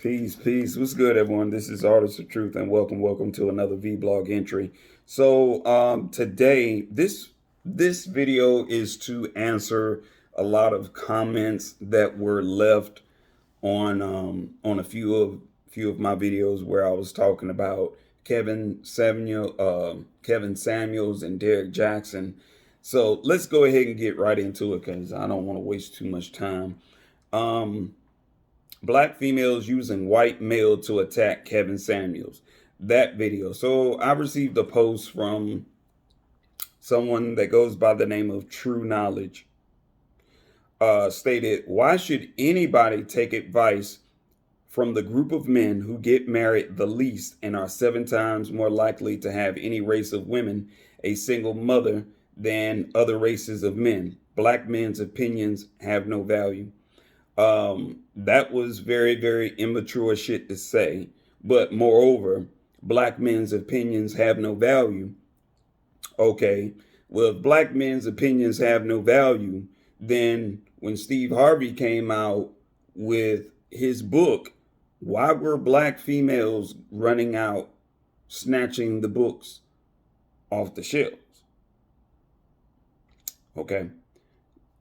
Peace, peace. What's good, everyone? This is Artist of Truth, and welcome to another vlog entry. Today, this video is to answer a lot of comments that were left on a few of my videos where I was talking about Kevin Samuels, and Derrick Jacxn. So let's go ahead and get right into it because I don't want to waste too much time. Um, Black females using white male to attack Kevin Samuels. That video. So I received a post from someone that goes by the name of True Knowledge. Stated, why should anybody take advice from the group of men who get married the least and are 7 times more likely to have any race of women a single mother than other races of men? Black men's opinions have no value. That was very, very immature shit to say. But moreover, black men's opinions have no value. Okay, well, if black men's opinions have no value, then when Steve Harvey came out with his book, why were black females running out, snatching the books off the shelves? Okay.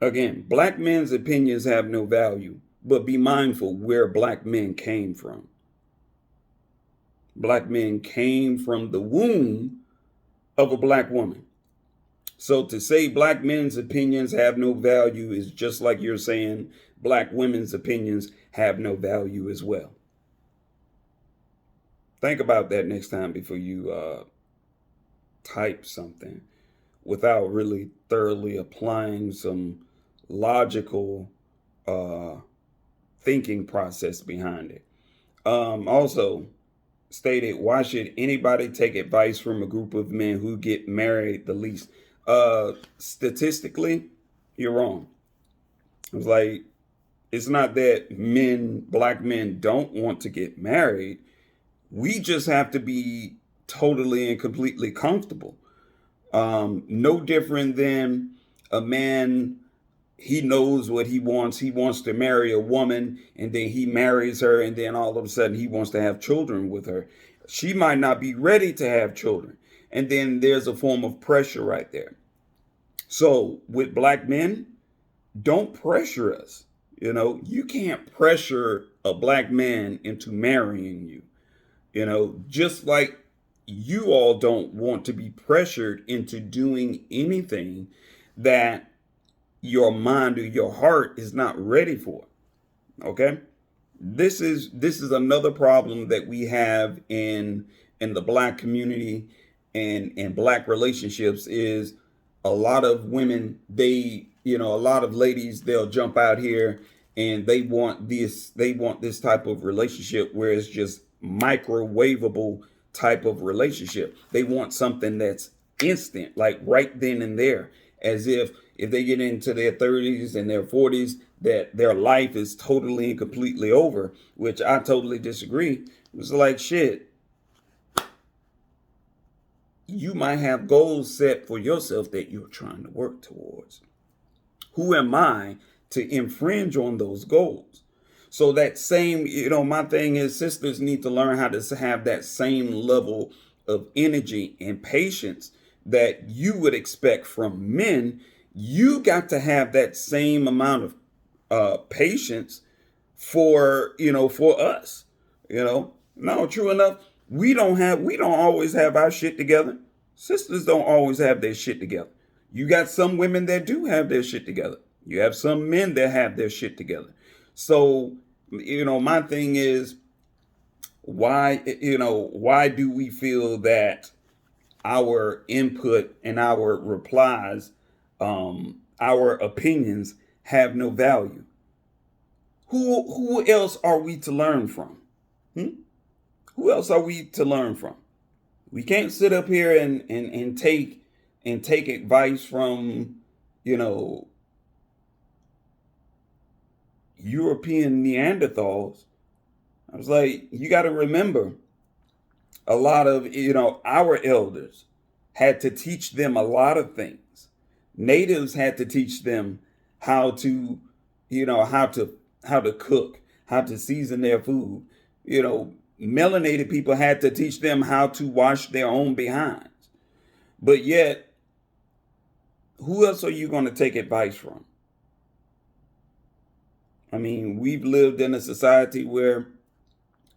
Again, black men's opinions have no value, but be mindful where black men came from. Black men came from the womb of a black woman. So to say black men's opinions have no value is just like you're saying black women's opinions have no value as well. Think about that next time before you type something without really thoroughly applying some logical thinking process behind it. Also stated, why should anybody take advice from a group of men who get married the least? Statistically, you're wrong. It was like, it's not that black men don't want to get married. We just have to be totally and completely comfortable. No different than a man, he knows what he wants. He wants to marry a woman, and then he marries her, and then all of a sudden he wants to have children with her. She might not be ready to have children. And then there's a form of pressure right there. So with black men, don't pressure us. You can't pressure a black man into marrying you. Just like you all don't want to be pressured into doing anything that your mind or your heart is not ready for. Okay? This is another problem that we have in the black community and black relationships is a lot of women, a lot of ladies, they'll jump out here and they want this type of relationship where it's just microwavable type of relationship. They want something that's instant, like right then and there, as if they get into their 30s and their 40s, that their life is totally and completely over, which I totally disagree. It's like, shit, you might have goals set for yourself that you're trying to work towards. Who am I to infringe on those goals? So that same, my thing is, sisters need to learn how to have that same level of energy and patience that you would expect from men. You got to have that same amount of patience for us. No, true enough, we don't always have our shit together. Sisters don't always have their shit together. You got some women that do have their shit together. You have some men that have their shit together. So, my thing is, why do we feel that our input and our replies, our opinions have no value? Who else are we to learn from? Who else are we to learn from? We can't sit up here and take advice from, European Neanderthals. I was like, you got to remember, a lot of, our elders had to teach them a lot of things. Natives had to teach them how to, how to cook, how to season their food. melanated people had to teach them how to wash their own behinds. But yet, who else are you going to take advice from? I mean, we've lived in a society where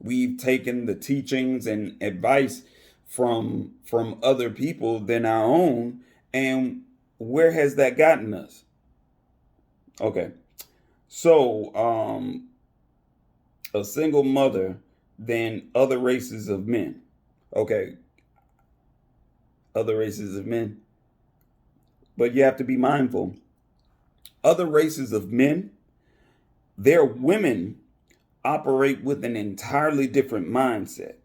we've taken the teachings and advice from other people than our own, and where has that gotten us? Okay, so a single mother than other races of men. Okay, other races of men, but you have to be mindful. Other races of men, their women operate with an entirely different mindset.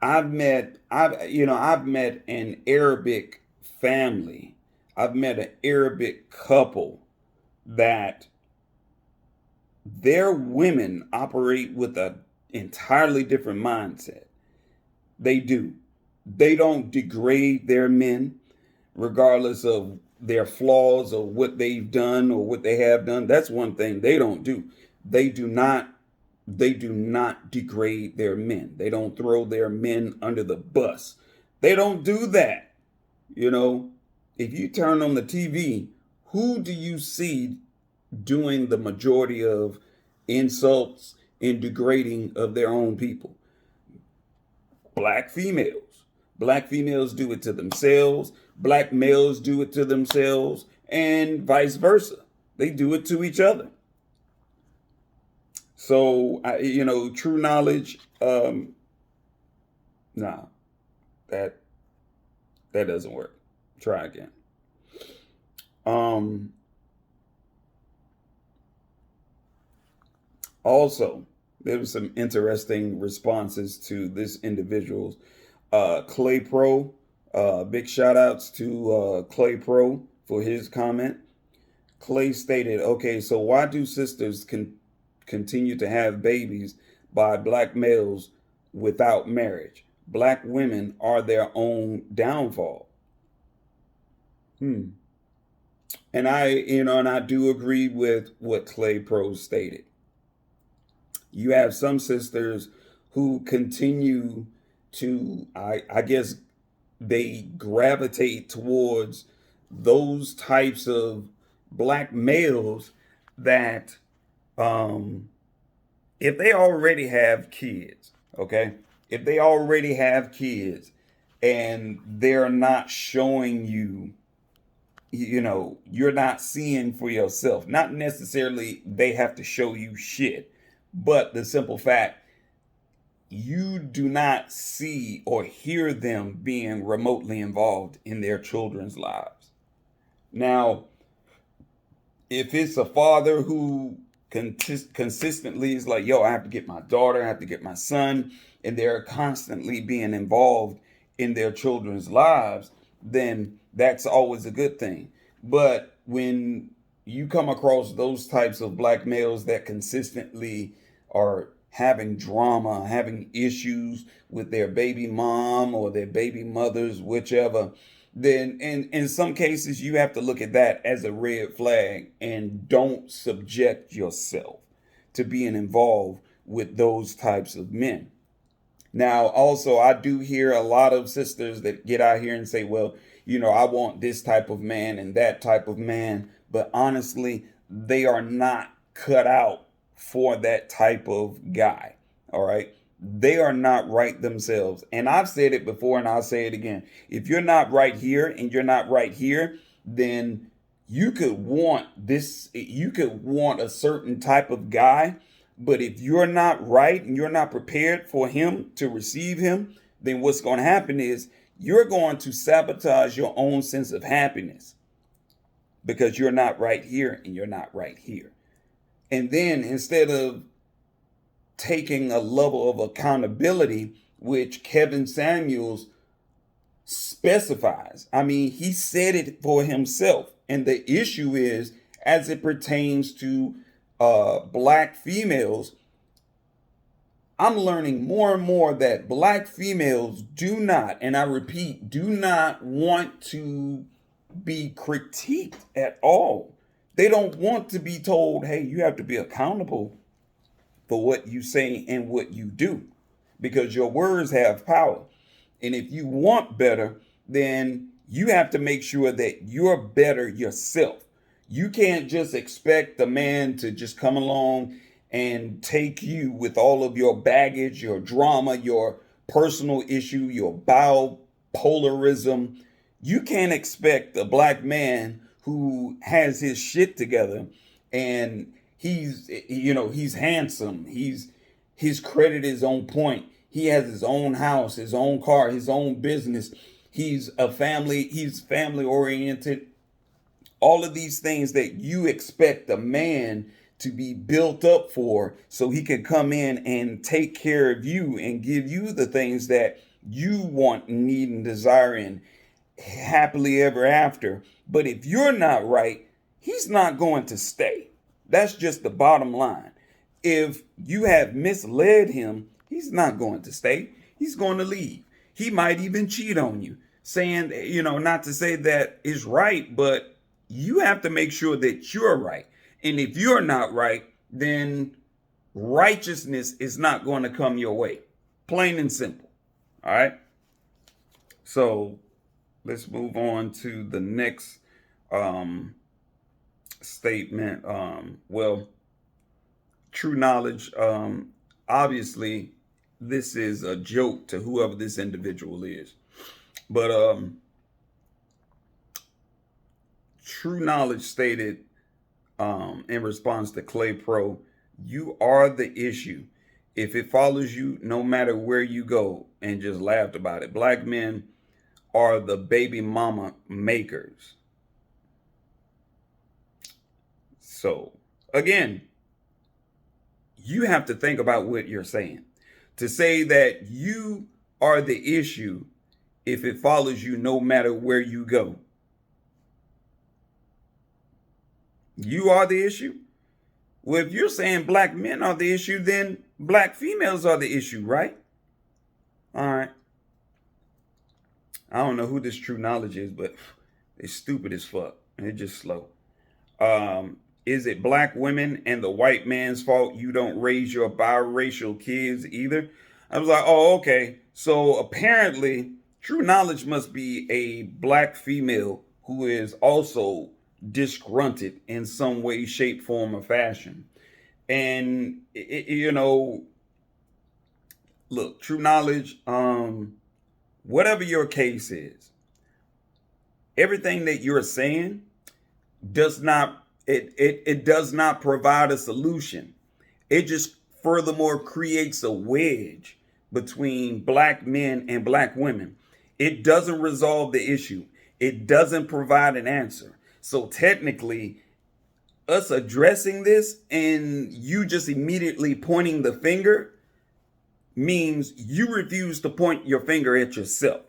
I've met an Arabic family. I've met an Arabic couple that their women operate with an entirely different mindset. They do. They don't degrade their men regardless of their flaws or what they've done or what they have done. That's one thing they don't do. They do not degrade their men. They don't throw their men under the bus. They don't do that. If you turn on the TV, who do you see doing the majority of insults and degrading of their own people? Black females. Black females do it to themselves. Black males do it to themselves, and vice versa. They do it to each other. So, true knowledge, nah, that doesn't work. Try again. Also, there was some interesting responses to this individual's Clay Pro. Big shout outs to Clay Pro for his comment. Clay stated, okay, so why do sisters continue to have babies by black males without marriage? Black women are their own downfall. And I do agree with what Clay Pro stated. You have some sisters who continue to, I guess, they gravitate towards those types of black males that, if they already have kids, okay, if they already have kids and they're not showing you, you're not seeing for yourself, not necessarily they have to show you shit, but the simple fact, you do not see or hear them being remotely involved in their children's lives. Now, if it's a father who consistently is like, yo, I have to get my daughter, I have to get my son, and they're constantly being involved in their children's lives, then that's always a good thing. But when you come across those types of black males that consistently are having drama, having issues with their baby mom or their baby mothers, whichever, then in some cases you have to look at that as a red flag and don't subject yourself to being involved with those types of men. Now, also, I do hear a lot of sisters that get out here and say, well, I want this type of man and that type of man. But honestly, they are not cut out for that type of guy. All right. They are not right themselves. And I've said it before and I'll say it again. If you're not right here and you're not right here, then you could want a certain type of guy. But if you're not right and you're not prepared for him to receive him, then what's going to happen is you're going to sabotage your own sense of happiness because you're not right here and you're not right here. And then instead of taking a level of accountability, which Kevin Samuels specifies, I mean, he said it for himself. And the issue is, as it pertains to black females, I'm learning more and more that black females do not, and I repeat, do not want to be critiqued at all. They don't want to be told, hey, you have to be accountable for what you say and what you do, because your words have power. And if you want better, then you have to make sure that you're better yourself. You can't just expect the man to just come along and take you with all of your baggage, your drama, your personal issue, your bipolarism. You can't expect a black man who has his shit together and he's handsome, his credit is on point, he has his own house, his own car, his own business, he's family oriented, all of these things that you expect a man to be built up for, so he can come in and take care of you and give you the things that you want, need, and desire in happily ever after. But if you're not right, he's not going to stay. That's just the bottom line. If you have misled him, he's not going to stay. He's going to leave. He might even cheat on you, saying, not to say that is right, but you have to make sure that you're right. And if you're not right, then righteousness is not going to come your way. Plain and simple. All right. So let's move on to the next statement. True knowledge. Obviously, this is a joke to whoever this individual is. But True Knowledge stated in response to Clay Pro, "You are the issue. If it follows you, no matter where you go," and just laughed about it. Black men are the baby mama makers. So again, you have to think about what you're saying. To say that you are the issue if it follows you no matter where you go. You are the issue? Well, if you're saying black men are the issue, then black females are the issue, right? All right. I don't know who this True Knowledge is, but it's stupid as fuck. And it's just slow. Is it black women and the white man's fault you don't raise your biracial kids either? I was like, oh, okay. So apparently, True Knowledge must be a black female who is also disgruntled in some way, shape, form, or fashion. And, look, True Knowledge, whatever your case is, everything that you're saying does not provide a solution. It just furthermore creates a wedge between black men and black women. It doesn't resolve the issue. It doesn't provide an answer. So technically, us addressing this and you just immediately pointing the finger means you refuse to point your finger at yourself.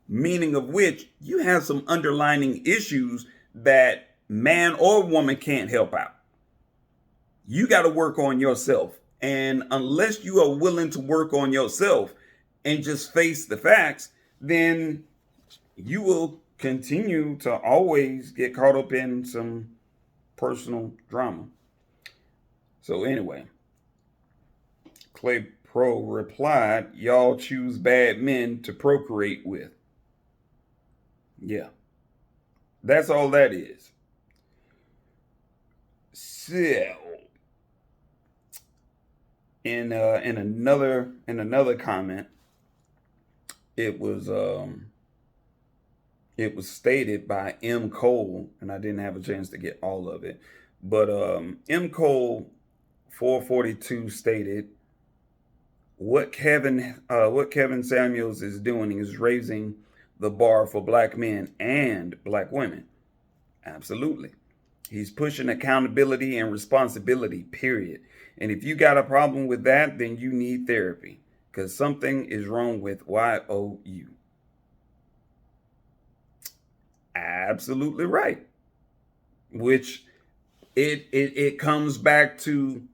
Meaning of which you have some underlying issues that man or woman can't help out. You got to work on yourself. And unless you are willing to work on yourself and just face the facts, then you will continue to always get caught up in some personal drama. So anyway, Clay Pro replied, "Y'all choose bad men to procreate with." Yeah, that's all that is. So, in another comment, it was stated by M. Cole, and I didn't have a chance to get all of it, but M. Cole 442 stated, what Kevin Samuels is doing is raising the bar for black men and black women. Absolutely. He's pushing accountability and responsibility, period. And if you got a problem with that, then you need therapy, because something is wrong with YOU. Absolutely right. Which it comes back to,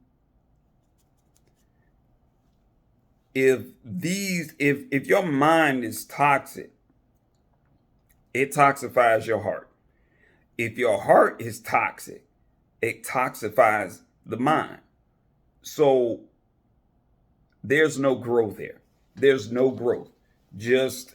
if your mind is toxic, it toxifies your heart. If your heart is toxic, it toxifies the mind. So there's no growth there. There's no growth. Just,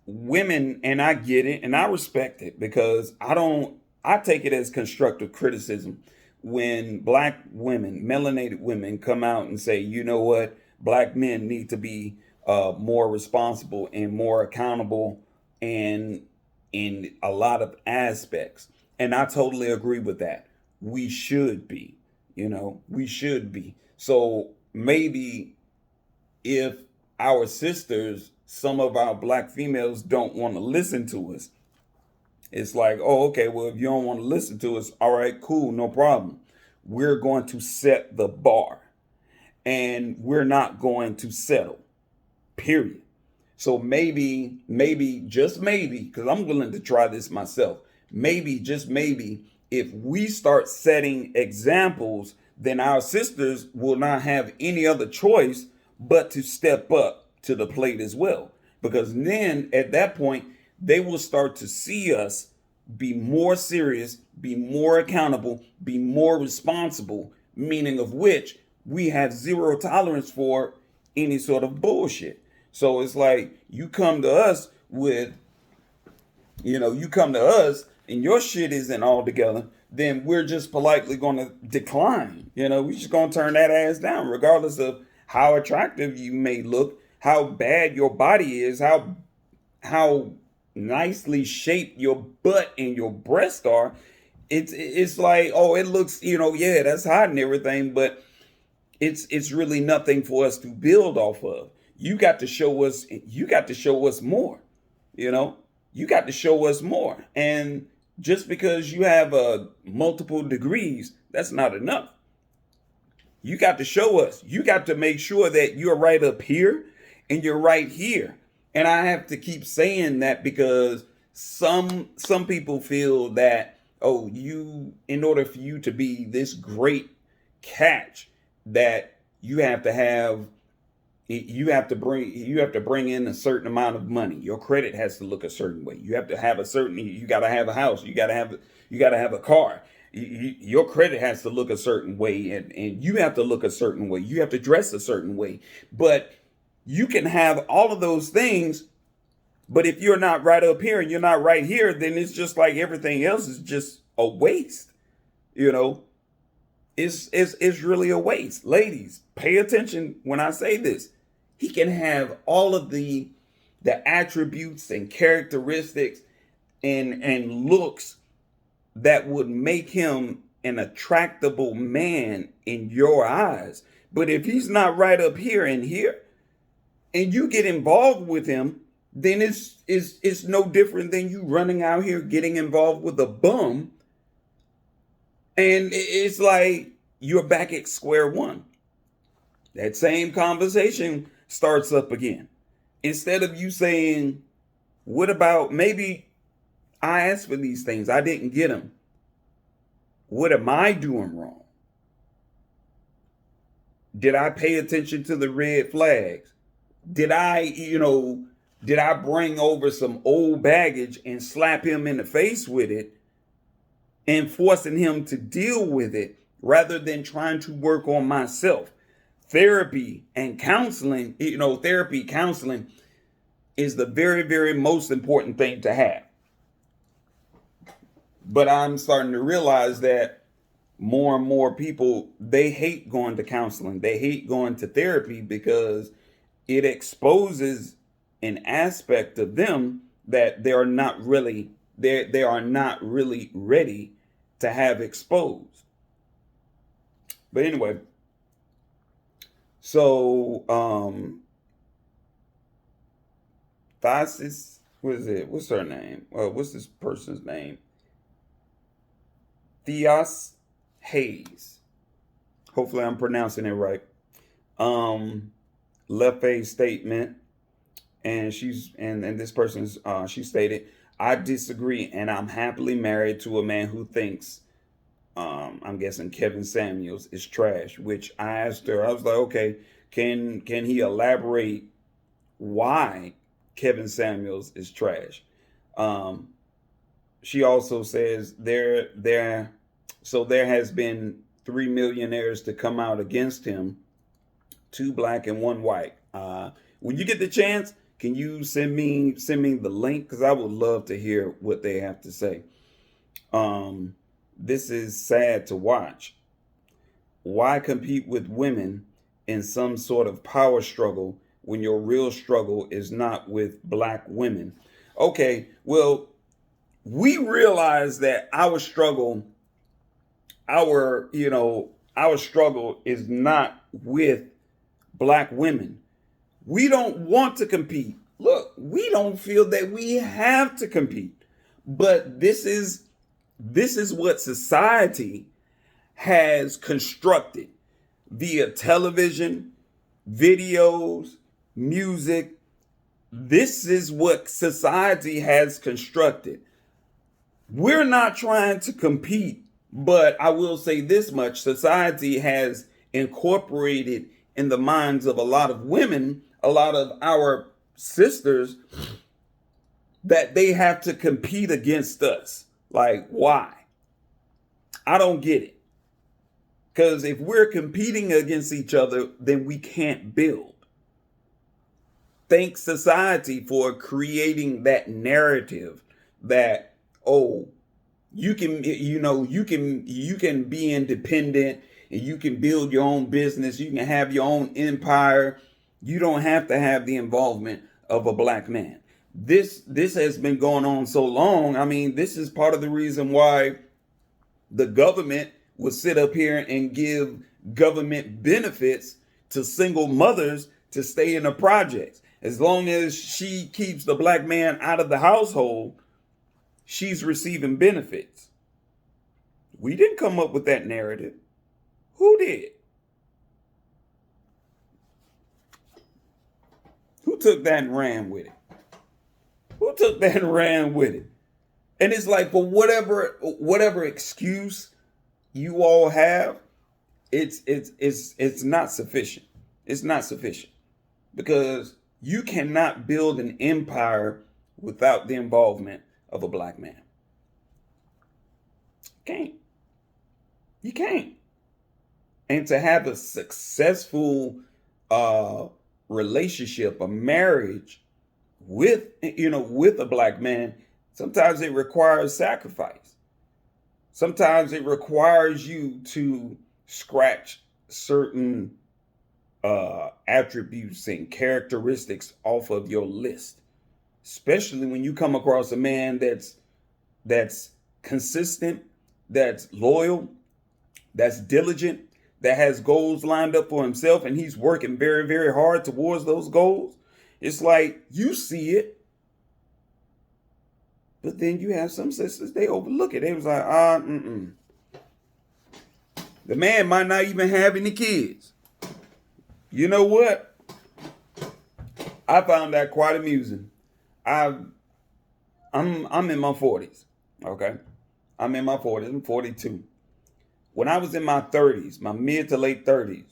women, and I get it and I respect it, because I take it as constructive criticism when black women, melanated women, come out and say, you know what, black men need to be more responsible and more accountable, and in a lot of aspects. And I totally agree with that. We should be, we should be. So maybe if our sisters, some of our black females, don't want to listen to us, it's like, oh, okay, well, if you don't want to listen to us, all right, cool, no problem. We're going to set the bar, and we're not going to settle, period. So maybe, just maybe, because I'm willing to try this myself, maybe, just maybe, if we start setting examples, then our sisters will not have any other choice but to step up to the plate as well. Because then at that point, they will start to see us be more serious, be more accountable, be more responsible, meaning of which we have zero tolerance for any sort of bullshit. So it's like you come to us with, you come to us and your shit isn't all together, then we're just politely going to decline. We're just going to turn that ass down, regardless of how attractive you may look, how bad your body is, how nicely shaped your butt and your breasts are. It's like, oh, it looks, yeah, that's hot and everything, but it's really nothing for us to build off of. You got to show us more, you got to show us more. And just because you have multiple degrees, that's not enough. You got to show us. You got to make sure that you're right up here and you're right here. And I have to keep saying that because some people feel that, oh, in order for you to be this great catch, that you have to bring in a certain amount of money. Your credit has to look a certain way. You got to have a house. You got to have a car. Your credit has to look a certain way, and you have to look a certain way. You have to dress a certain way. But you can have all of those things, but if you're not right up here and you're not right here, then it's just like everything else is just a waste. It's really a waste. Ladies, pay attention when I say this. He can have all of the attributes and characteristics and looks that would make him an attractable man in your eyes. But if he's not right up here and here, and you get involved with him, then it's no different than you running out here getting involved with a bum. And it's like you're back at square one. That same conversation starts up again. Instead of you saying, what about, maybe I asked for these things, I didn't get them. What am I doing wrong? Did I pay attention to the red flags? Did I bring over some old baggage and slap him in the face with it and forcing him to deal with it rather than trying to work on myself? Therapy and counseling, counseling is the very, very most important thing to have. But I'm starting to realize that more and more people, they hate going to counseling. They hate going to therapy because it exposes an aspect of them that they are not really ready to have exposed. But anyway, so Thasis, what is it? What's her name? What's this person's name? Theos Hayes. Hopefully I'm pronouncing it right. Left a statement, and this person's she stated, I disagree, and I'm happily married to a man who thinks I'm guessing Kevin Samuels is trash. Which I asked her, I was like, okay, can he elaborate why Kevin Samuels is trash? She also says there has been three millionaires to come out against him, two black and one white. When you get the chance, can you send me the link? Because I would love to hear what they have to say. This is sad to watch. Why compete with women in some sort of power struggle when your real struggle is not with black women? Okay, well, we realize that our struggle is not with black women. We don't want to compete. Look, we don't feel that we have to compete. But this is what society has constructed via television, videos, music. This is what society has constructed. We're not trying to compete, but I will say this much. Society has incorporated in the minds of a lot of women, a lot of our sisters, that they have to compete against us. Like, why? I don't get it. Because if we're competing against each other, then we can't build. Thank society for creating that narrative that, oh, you can be independent and you can build your own business. You can have your own empire. You don't have to have the involvement of a black man. This has been going on so long. I mean, this is part of the reason why the government will sit up here and give government benefits to single mothers to stay in the projects. As long as she keeps the black man out of the household, she's receiving benefits. We didn't come up with that narrative. Who did? Who took that and ran with it? Who took that and ran with it? And it's like, for whatever excuse you all have, it's not sufficient. It's not sufficient, because you cannot build an empire without the involvement of a black man. You can't. And to have a successful relationship, a marriage with a black man, sometimes it requires sacrifice. Sometimes it requires you to scratch certain attributes and characteristics off of your list, especially when you come across a man that's consistent, that's loyal, that's diligent, that has goals lined up for himself, and he's working very, very hard towards those goals. It's like, you see it, but then you have some sisters, they overlook it. They was like, the man might not even have any kids. You know what? I found that quite amusing. I'm in my 40s. Okay. I'm in my 40s. I'm 42. When I was in my 30s, my mid to late 30s,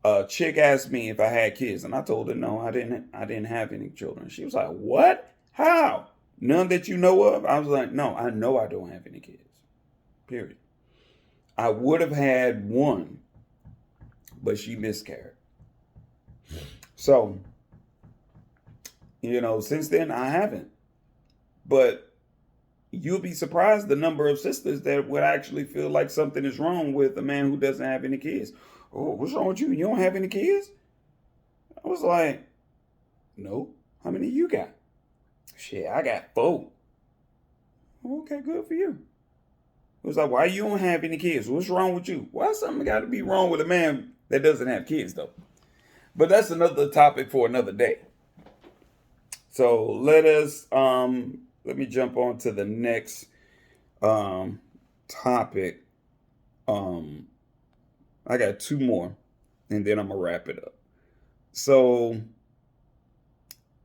a chick asked me if I had kids, and I told her no, I didn't have any children. She was like, "What? How? None that you know of?" I was like, "No, I know I don't have any kids. Period. I would have had one, but she miscarried." So, since then I haven't. But you'll be surprised the number of sisters that would actually feel like something is wrong with a man who doesn't have any kids. "Oh, what's wrong with you? You don't have any kids?" I was like, "No. How many you got?" "Shit, I got 4. "Okay, good for you." It was like, "Why you don't have any kids? What's wrong with you?" Why something got to be wrong with a man that doesn't have kids, though? But that's another topic for another day. So let me jump on to the next topic. I got 2 more, and then I'm gonna wrap it up. So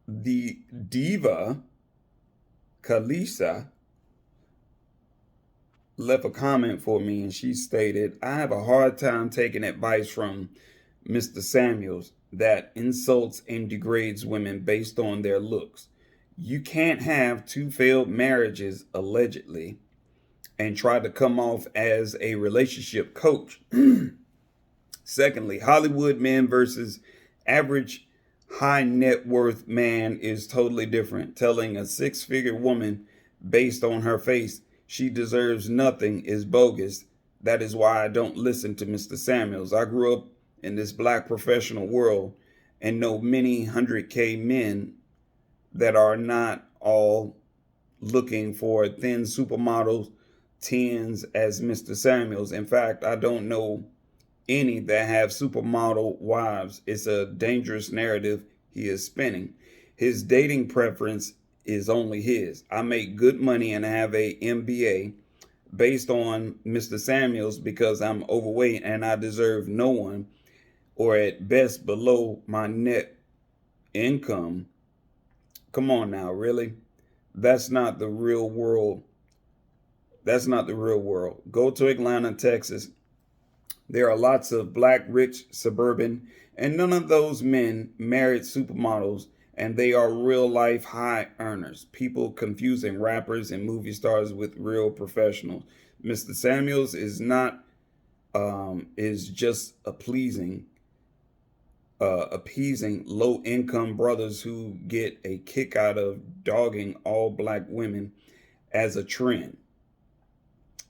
the diva Kalisa left a comment for me, and she stated, "I have a hard time taking advice from Mr. Samuels that insults and degrades women based on their looks. You can't have 2 failed marriages, allegedly, and try to come off as a relationship coach. Secondly, Hollywood men versus average high net worth man is totally different. Telling a six-figure woman based on her face she deserves nothing is bogus. That is why I don't listen to Mr. Samuels. I grew up in this black professional world and know many 100K men that are not all looking for thin supermodels, tens as Mr. Samuels. In fact, I don't know any that have supermodel wives. It's a dangerous narrative he is spinning. His dating preference is only his. I make good money and have a MBA based on Mr. Samuels because I'm overweight and I deserve no one, or at best below my net income. Come on now, really? That's not the real world. That's not the real world. Go to Atlanta, Texas. There are lots of black, rich, suburban, and none of those men married supermodels, and they are real life high earners. People confusing rappers and movie stars with real professionals. Mr. Samuels is not, is just appeasing low income brothers who get a kick out of dogging all black women as a trend.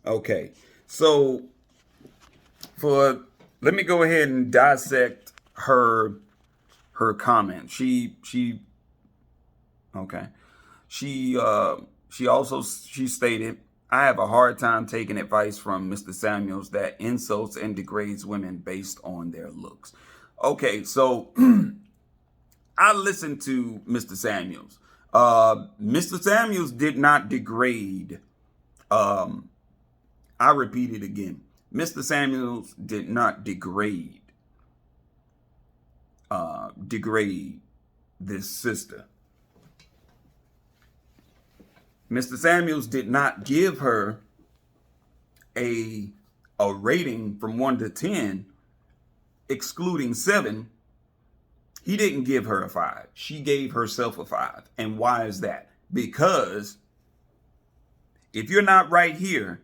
Okay, so let me go ahead and dissect her comment. She stated, I have a hard time taking advice from Mr. Samuels that insults and degrades women based on their looks. Okay, so I listened to Mr. Samuels. Mr. Samuels did not degrade. I repeat it again. Mr. Samuels did not degrade this sister. Mr. Samuels did not give her a rating from 1 to 10, excluding 7. He didn't give her a 5. She gave herself a 5. And why is that? Because if you're not right here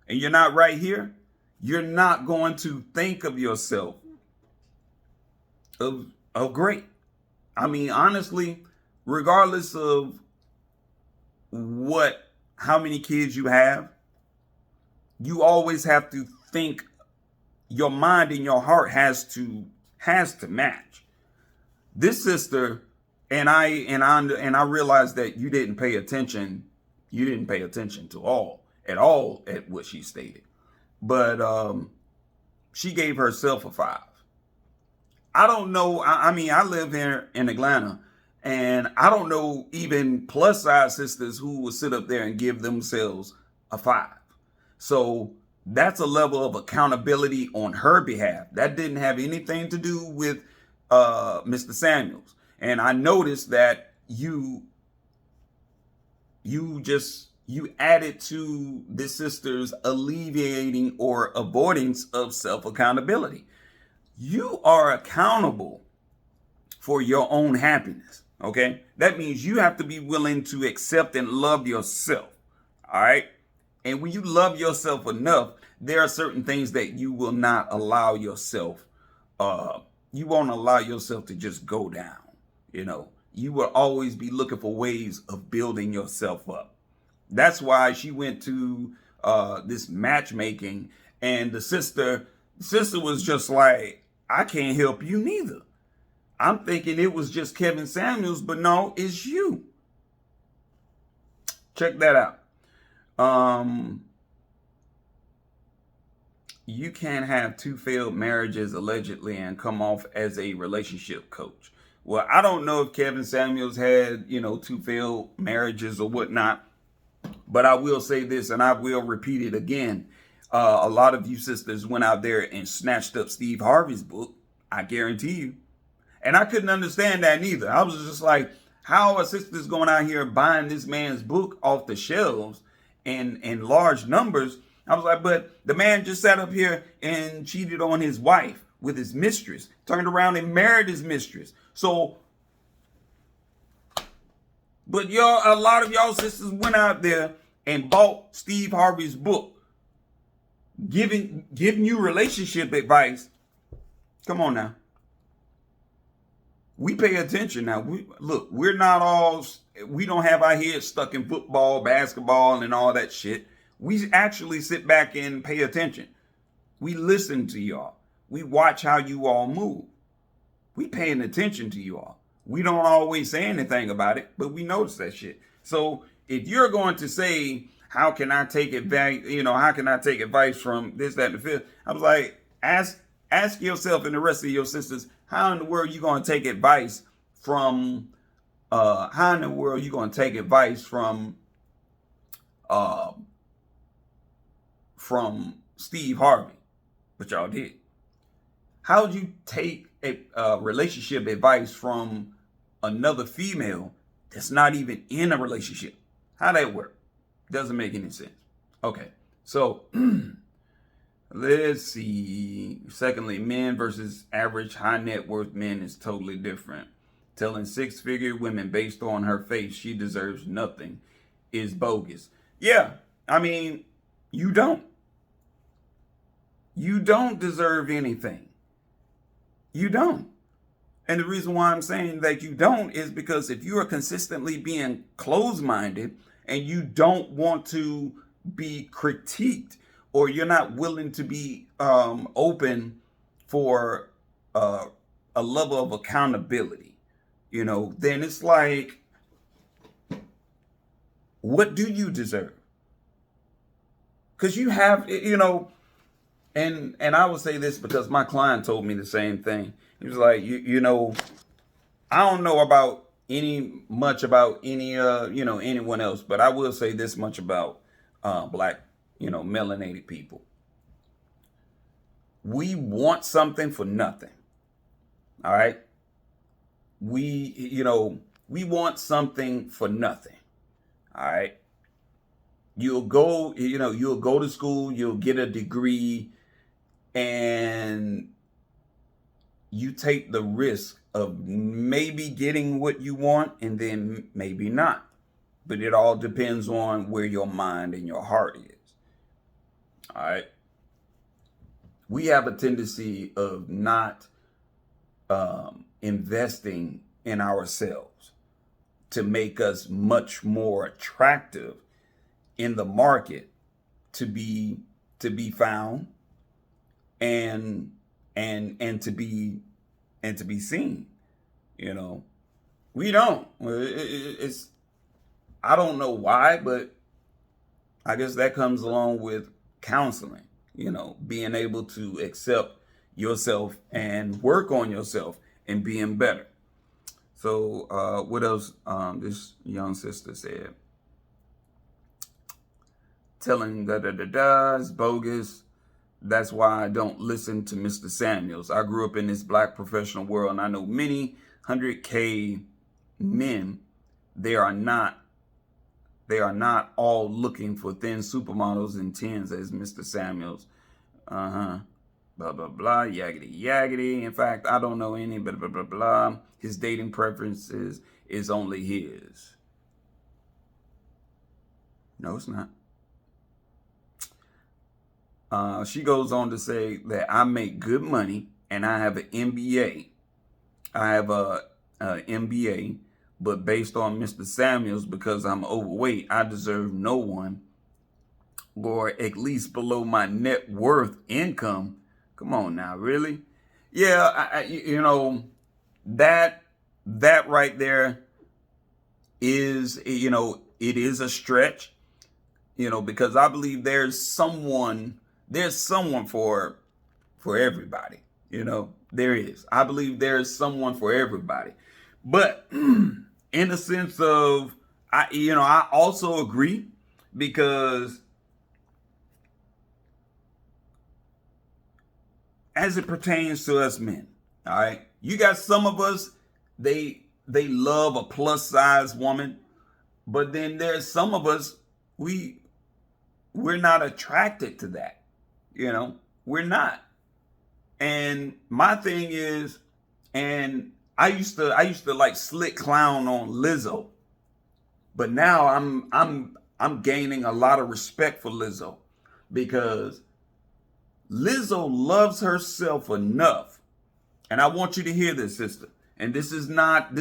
and you're not right here, you're not going to think of yourself of great. I mean, honestly, regardless of how many kids you have, you always have to think. Your mind and your heart has to match. This sister, and I realized that you didn't pay attention. You didn't pay attention to at all at what she stated. But she gave herself a 5. I don't know. I mean, I live here in Atlanta, and I don't know even plus size sisters who will sit up there and give themselves a 5. So that's a level of accountability on her behalf. That didn't have anything to do with Mr. Samuels. And I noticed that you added to this sister's alleviating or avoidance of self-accountability. You are accountable for your own happiness, okay? That means you have to be willing to accept and love yourself, all right? And when you love yourself enough, there are certain things that you will not allow yourself, you won't allow yourself to just go down, you know? You will always be looking for ways of building yourself up. That's why she went to this matchmaking, and the sister was just like, I can't help you neither. I'm thinking it was just Kevin Samuels, but no, it's you. Check that out. You can't have 2 failed marriages allegedly and come off as a relationship coach. Well, I don't know if Kevin Samuels had, 2 failed marriages or whatnot, but I will say this, and I will repeat it again. A lot of you sisters went out there and snatched up Steve Harvey's book. I guarantee you. And I couldn't understand that neither. I was just like, how are sisters going out here buying this man's book off the shelves in large numbers? I was like, but the man just sat up here and cheated on his wife with his mistress, turned around and married his mistress. So, but a lot of y'all sisters went out there and bought Steve Harvey's book. giving you relationship advice. Come on now. We pay attention now. We're not all, we don't have our heads stuck in football, basketball, and all that shit. We actually sit back and pay attention. We listen to y'all. We watch how you all move. We paying attention to you all. We don't always say anything about it, but we notice that shit. So if you're going to say, how can I take advice, how can I take advice from this, that, and the fifth? I was like, ask yourself and the rest of your sisters, how in the world you going to take advice from, from Steve Harvey? But y'all did. How would you take a relationship advice from another female that's not even in a relationship? How that work? Doesn't make any sense. Okay, so let's see. Secondly, men versus average high net worth men is totally different. Telling six-figure women based on her face she deserves nothing is bogus. Yeah, I mean, you don't. You don't deserve anything. You don't. And the reason why I'm saying that you don't is because if you are consistently being closed-minded and you don't want to be critiqued, or you're not willing to be open for a level of accountability, then it's like, what do you deserve? Because you have, and I would say this because my client told me the same thing. He was like, I don't know about anyone else, but I will say this much about black, melanated people. We want something for nothing. All right. We want something for nothing. All right. You'll go to school, you'll get a degree, and you take the risk of maybe getting what you want and then maybe not. But it all depends on where your mind and your heart is. All right. We have a tendency of not investing in ourselves to make us much more attractive in the market to be found and to be seen. We don't. It's, I don't know why, but I guess that comes along with counseling, being able to accept yourself and work on yourself and being better. So what else this young sister said? Telling is bogus. That's why I don't listen to Mr. Samuels. I grew up in this black professional world, and I know many 100K men. They are not all looking for thin supermodels and tens as Mr. Samuels. Blah, blah, blah, yaggity, yaggity. In fact, I don't know any, blah, blah, blah, blah. His dating preferences is only his. No, it's not. She goes on to say that I make good money and I have an MBA. I have a MBA, but based on Mr. Samuels, because I'm overweight, I deserve no one, or at least below my net worth income. Come on now, really? Yeah, that right there is, it is a stretch, because I believe there's someone for everybody. There is. I believe there's someone for everybody. But in the sense of, I also agree, because as it pertains to us men, all right, you got some of us, they love a plus size woman, but then there's some of us, we're not attracted to that. We're not. And my thing is, and I used to like slick clown on Lizzo, but now I'm gaining a lot of respect for Lizzo, because Lizzo loves herself enough. And I want you to hear this, sister. And this is not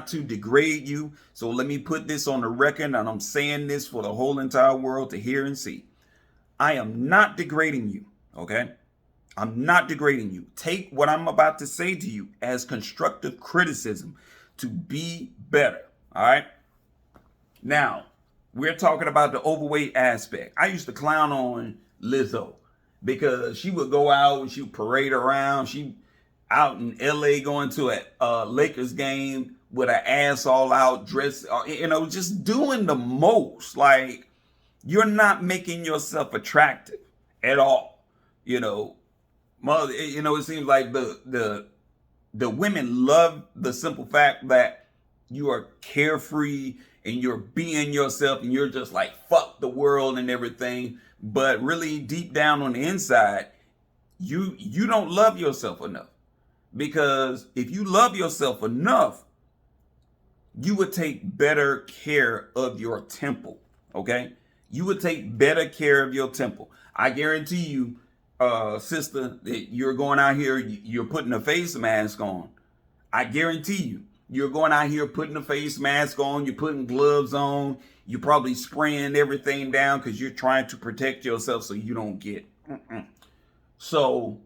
to degrade you. So let me put this on the record, and I'm saying this for the whole entire world to hear and see. I am not degrading you, okay? I'm not degrading you. Take what I'm about to say to you as constructive criticism to be better, all right? Now, we're talking about the overweight aspect. I used to clown on Lizzo because she would go out and she would parade around. She out in LA going to a Lakers game with her ass all out, dressed, just doing the most. Like, you're not making yourself attractive at all. Mother, it seems like the women love the simple fact that you are carefree and you're being yourself and you're just like, fuck the world and everything. But really deep down on the inside, you don't love yourself enough. Because if you love yourself enough, you would take better care of your temple, okay? You would take better care of your temple. I guarantee you, sister, that you're going out here, you're putting a face mask on. I guarantee you, you're going out here putting a face mask on, you're putting gloves on, you're probably spraying everything down because you're trying to protect yourself so you don't get. So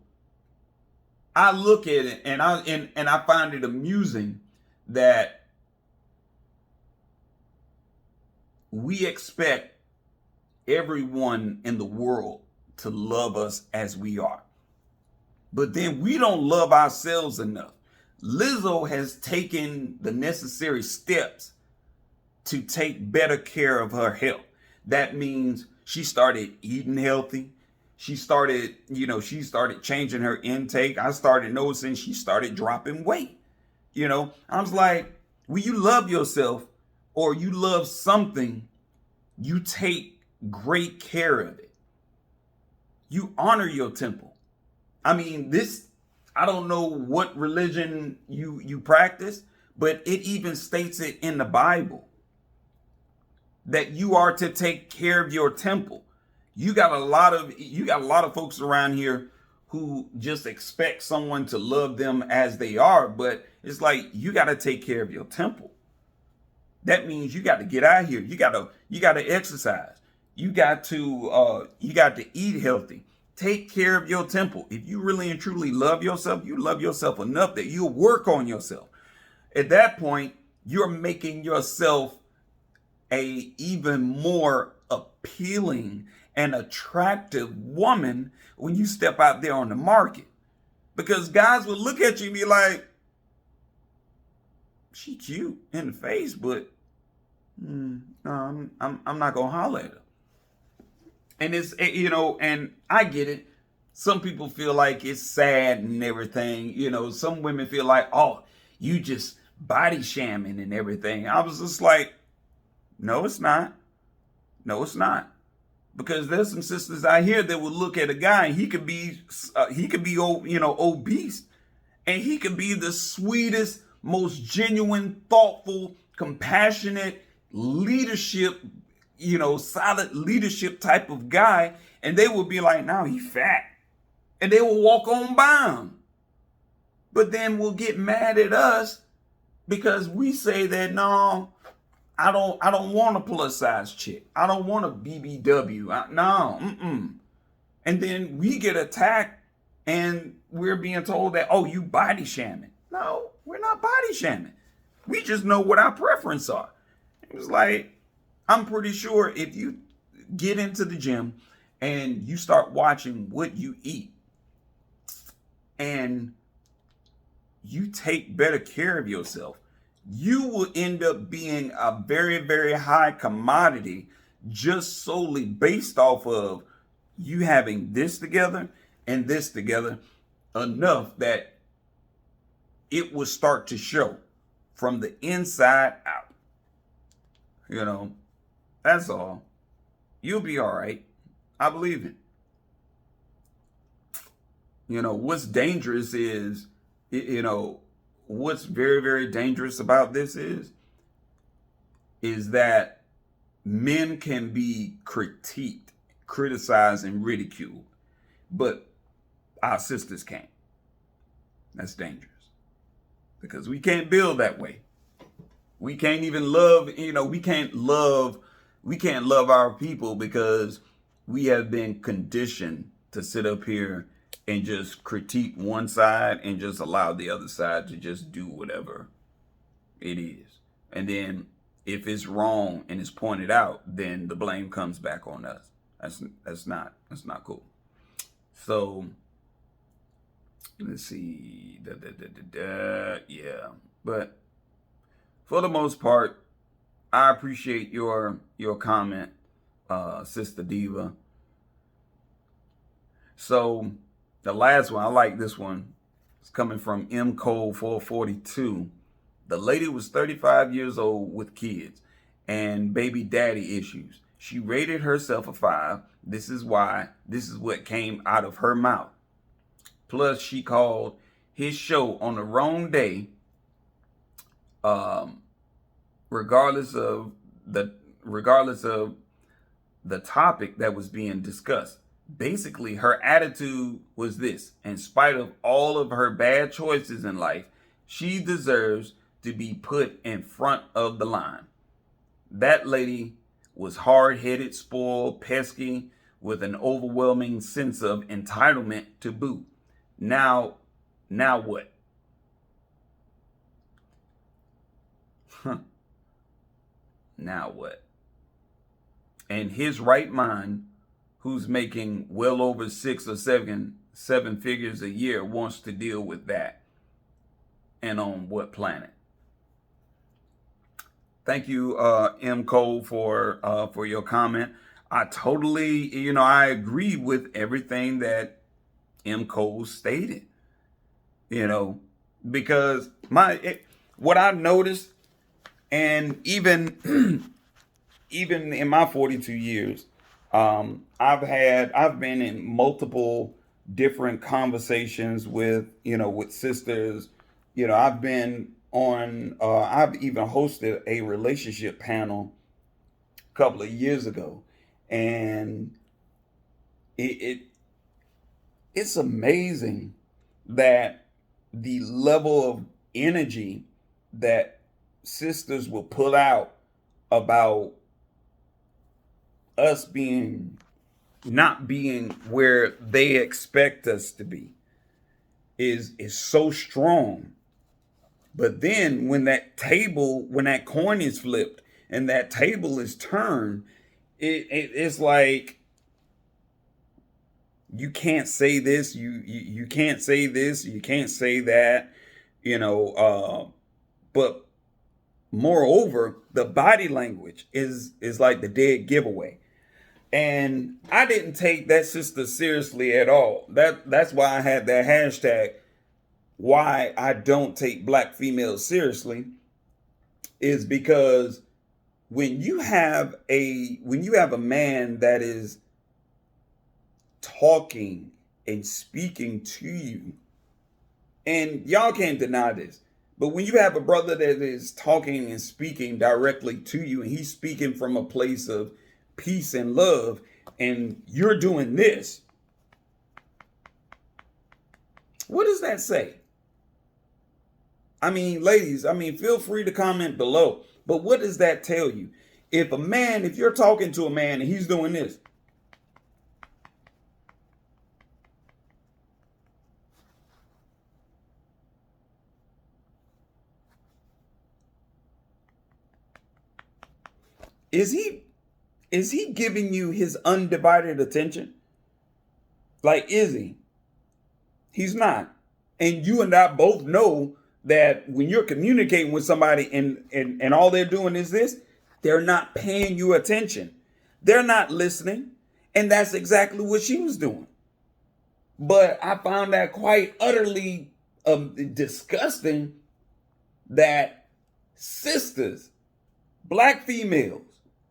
I look at it and I find it amusing that we expect everyone in the world to love us as we are. But then we don't love ourselves enough. Lizzo has taken the necessary steps to take better care of her health. That means she started eating healthy. She started changing her intake. I started noticing she started dropping weight. I was like, when you love yourself or you love something, you take great care of it. You honor your temple. I mean, I don't know what religion you practice, but it even states it in the Bible that you are to take care of your temple. You got a lot of folks around here who just expect someone to love them as they are, but it's like you got to take care of your temple. That means you got to get out here. You got to exercise. You got to eat healthy. Take care of your temple. If you really and truly love yourself, you love yourself enough that you'll work on yourself. At that point, you're making yourself a even more appealing and attractive woman when you step out there on the market. Because guys will look at you and be like, she cute in the face, but no, I'm not gonna holler at her. And it's, and I get it. Some people feel like it's sad and everything. Some women feel like, oh, you just body shaming and everything. I was just like, no, it's not. No, it's not. Because there's some sisters out here that will look at a guy and he could be obese, and he could be the sweetest, most genuine, thoughtful, compassionate leadership, solid leadership type of guy, and they will be like, no, he fat, and they will walk on by him. But then we'll get mad at us because we say that, no, I don't want a plus size chick. I don't want a BBW. No. And then we get attacked and we're being told that, oh, you body shaming. No, we're not body shaming. We just know what our preferences are. It was like, I'm pretty sure if you get into the gym and you start watching what you eat and you take better care of yourself, you will end up being a very, very high commodity just solely based off of you having this together and this together enough that it will start to show from the inside out. That's all. You'll be all right. I believe it. What's dangerous is, what's very, very dangerous about this is that men can be critiqued, criticized, and ridiculed. But our sisters can't. That's dangerous, because we can't build that way. We can't even love, we can't love our people because we have been conditioned to sit up here and just critique one side and just allow the other side to just do whatever it is. And then if it's wrong and it's pointed out, then the blame comes back on us. That's not cool. So let's see. Yeah. But for the most part, I appreciate your comment, Sister Diva. So the last one, I like this one. It's coming from M Cole 442. The lady was 35 years old with kids and baby daddy issues. She rated herself a 5. This is what came out of her mouth. Plus, she called his show on the wrong day, regardless of the topic that was being discussed. Basically, her attitude was this: in spite of all of her bad choices in life, she deserves to be put in front of the line. That lady was hard-headed, spoiled, pesky, with an overwhelming sense of entitlement to boot. Now what? Now what? And his right mind, who's making well over 6 or 7 figures a year, wants to deal with that. And on what planet? Thank you, M. Cole, for your comment. I totally, I agree with everything that M. Cole stated. Because what I've noticed, and even in my 42 years, I've been in multiple different conversations with sisters. I've been on, I've even hosted a relationship panel a couple of years ago, and it's amazing that the level of energy that sisters will put out about us not being where they expect us to be is so strong. But then when that coin is flipped and that table is turned, it's like, you can't say this, you can't say this, you can't say that, but moreover, the body language is like the dead giveaway. And I didn't take that sister seriously at all. That's why I had that hashtag, why I don't take black females seriously, is because when you have a man that is talking and speaking to you, and y'all can't deny this, but when you have a brother that is talking and speaking directly to you, and he's speaking from a place of peace and love, and you're doing this, what does that say? I mean, ladies, feel free to comment below, but what does that tell you? If you're talking to a man and he's doing this, is he giving you his undivided attention? Like, is he? He's not. And you and I both know that when you're communicating with somebody and all they're doing is this, they're not paying you attention. They're not listening. And that's exactly what she was doing. But I found that quite utterly disgusting that sisters, black females,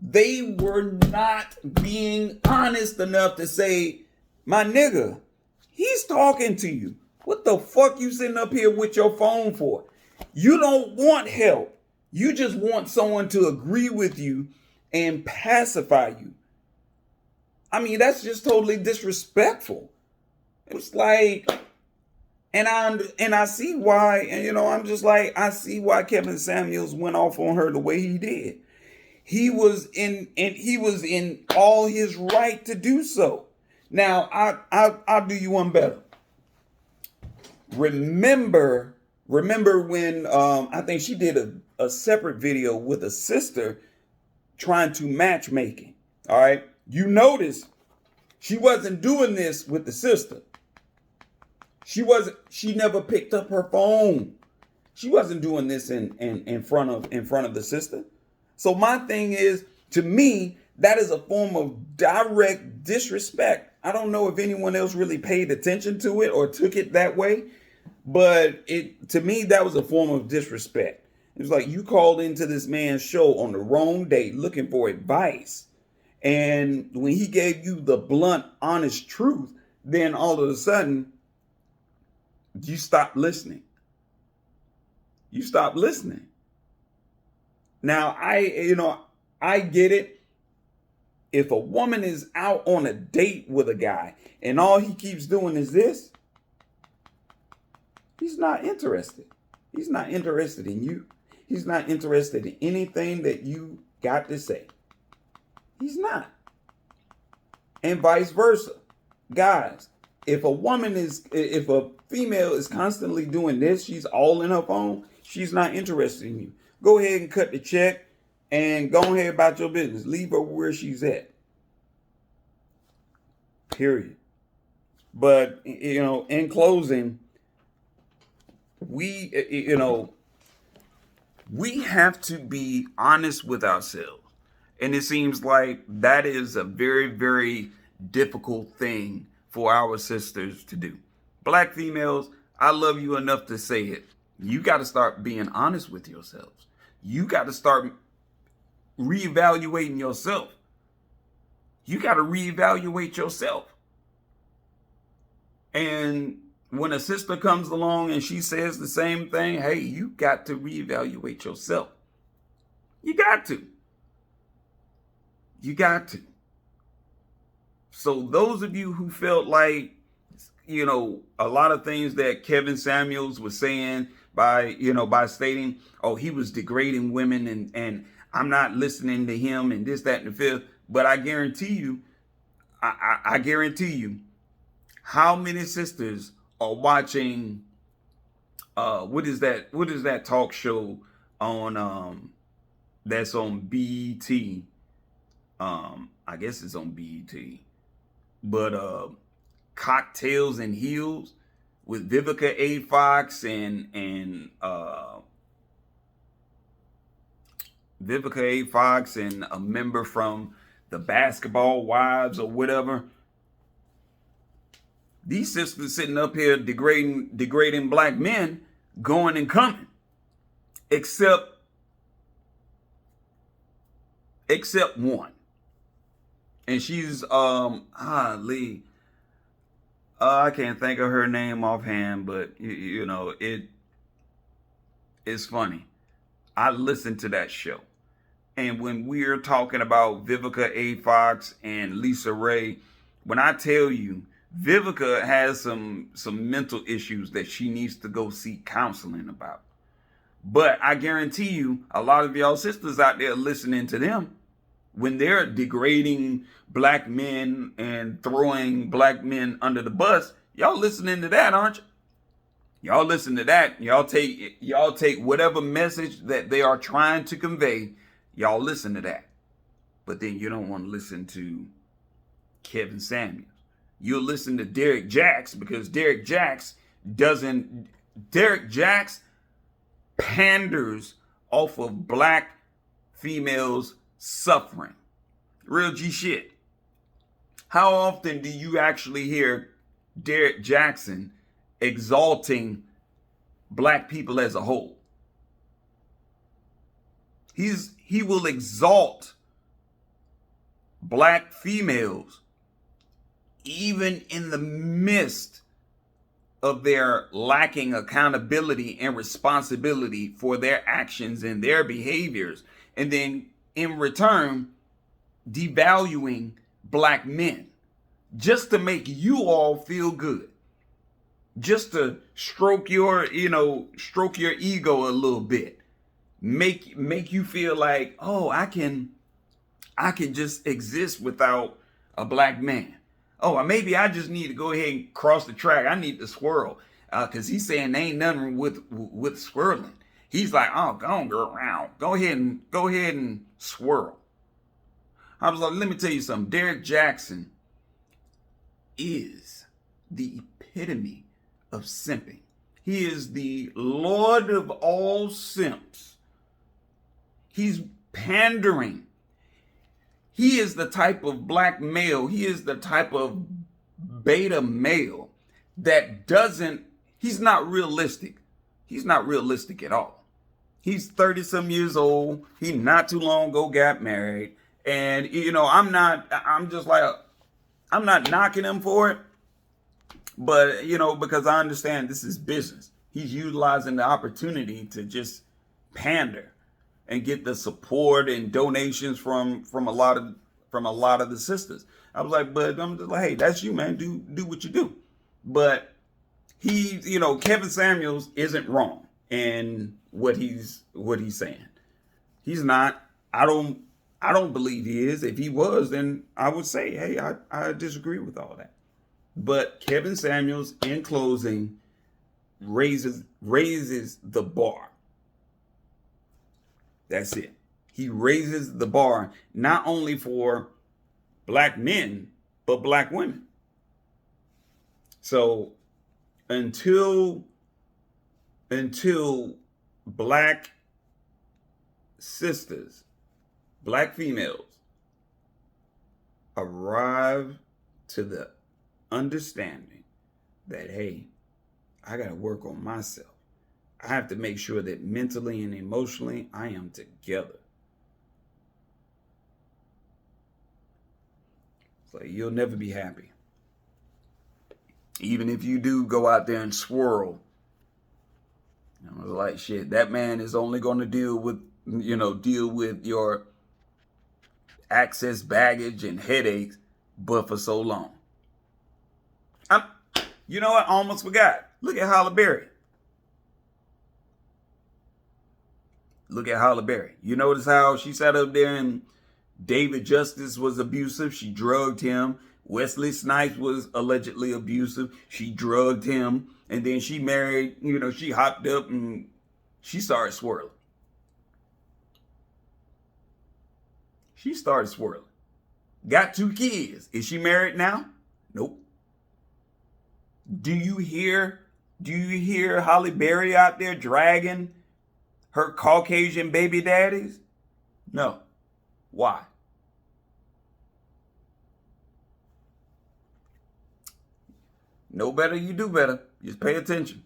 they were not being honest enough to say, my nigga, he's talking to you. What the fuck you sitting up here with your phone for? You don't want help. You just want someone to agree with you and pacify you. That's just totally disrespectful. It was like, and I see why, and I'm just like, I see why Kevin Samuels went off on her the way he did. He was in all his right to do so. Now I'll do you one better. Remember when I think she did a separate video with a sister trying to matchmaking. All right, you notice she wasn't doing this with the sister. She never picked up her phone. She wasn't doing this in front of the sister. So my thing is, to me, that is a form of direct disrespect. I don't know if anyone else really paid attention to it or took it that way, but to me, that was a form of disrespect. It was like you called into this man's show on the wrong day looking for advice. And when he gave you the blunt, honest truth, then all of a sudden, you stopped listening. You stopped listening. Now, I get it. If a woman is out on a date with a guy and all he keeps doing is this, he's not interested. He's not interested in you. He's not interested in anything that you got to say. He's not. And vice versa. Guys, if a female is constantly doing this, she's all in her phone, she's not interested in you. Go ahead and cut the check and go ahead about your business. Leave her where she's at. Period. But, in closing, we have to be honest with ourselves. And it seems like that is a very, very difficult thing for our sisters to do. Black females, I love you enough to say it. You got to start being honest with yourselves. You got to start reevaluating yourself. You got to reevaluate yourself. And when a sister comes along and she says the same thing, hey, you got to reevaluate yourself. You got to. You got to. So those of you who felt like, a lot of things that Kevin Samuels was saying by stating, oh, he was degrading women and I'm not listening to him and this, that, and the fifth. But I guarantee you, I guarantee you, how many sisters are watching, what is that talk show on, that's on BET? I guess it's on BET, but, Cocktails and Heels with Vivica A. Fox and Vivica A. Fox and a member from the Basketball Wives or whatever. These sisters sitting up here degrading black men, going and coming, except one, and she's Lee. I can't think of her name offhand, but it's funny. I listened to that show. And when we're talking about Vivica A. Fox and Lisa Ray, when I tell you Vivica has some mental issues that she needs to go seek counseling about. But I guarantee you, a lot of y'all sisters out there listening to them, when they're degrading black men and throwing black men under the bus, y'all listening to that, aren't you? Y'all listen to that. Y'all take whatever message that they are trying to convey. Y'all listen to that. But then you don't want to listen to Kevin Samuels. You'll listen to Derrick Jacxn because Derrick Jacxn panders off of black females suffering. Real G shit. How often do you actually hear Derrick Jacxn exalting black people as a whole? He will exalt black females even in the midst of their lacking accountability and responsibility for their actions and their behaviors, and then in return devaluing black men just to make you all feel good. just to stroke your, stroke your ego a little bit. Make you feel like, oh, I can just exist without a black man. Oh, maybe I just need to go ahead and cross the track. I need to swirl. Cause he's saying there ain't nothing with swirling. He's like, oh, go on, girl, around. Go ahead and swirl. I was like, let me tell you something. Derrick Jacxn is the epitome of simping. He is the Lord of all simps. He's pandering. He is the type of black male, he is the type of beta male that he's not realistic. He's not realistic at all. He's 30 some years old. He not too long ago got married. And, I'm not knocking him for it. But, because I understand this is business. He's utilizing the opportunity to just pander and get the support and donations from a lot of the sisters. I was like, but I'm just like, hey, that's you, man. Do what you do. But Kevin Samuels isn't wrong in what he's saying. He's not. I don't believe he is. If he was, then I would say, hey, I disagree with all that. But Kevin Samuels, in closing, raises the bar. That's it. He raises the bar not only for black men, but black women. So until black sisters, black females arrive to the understanding that, hey, I got to work on myself. I have to make sure that mentally and emotionally I am together. It's like you'll never be happy. Even if you do go out there and swirl. Like shit, that man is only going to deal with your excess baggage and headaches, but for so long. You know what? I almost forgot. Look at Halle Berry. Look at Halle Berry. You notice how she sat up there and David Justice was abusive. She drugged him. Wesley Snipes was allegedly abusive. She drugged him. And then she married, she hopped up and she started swirling. She started swirling. Got 2 kids. Is she married now? Nope. Do you hear Halle Berry out there dragging her Caucasian baby daddies? No. Why? Know better, you do better. Just pay attention.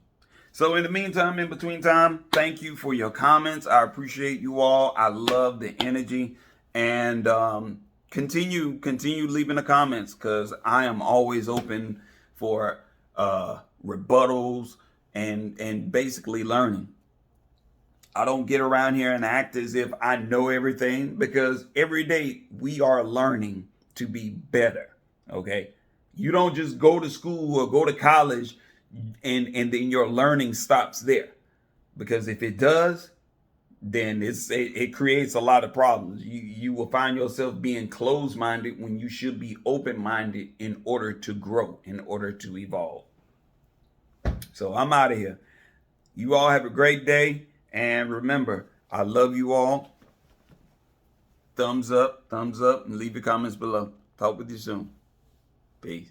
So in the meantime, in between time, thank you for your comments. I appreciate you all. I love the energy. And continue leaving the comments, because I am always open for rebuttals and basically learning. I don't get around here and act as if I know everything, because every day we are learning to be better. Okay. You don't just go to school or go to college and then your learning stops there, because if it does, then it creates a lot of problems. You will find yourself being closed-minded when you should be open-minded in order to grow, in order to evolve. So I'm out of here. You all have a great day. And remember, I love you all. Thumbs up, and leave your comments below. Talk with you soon. Peace.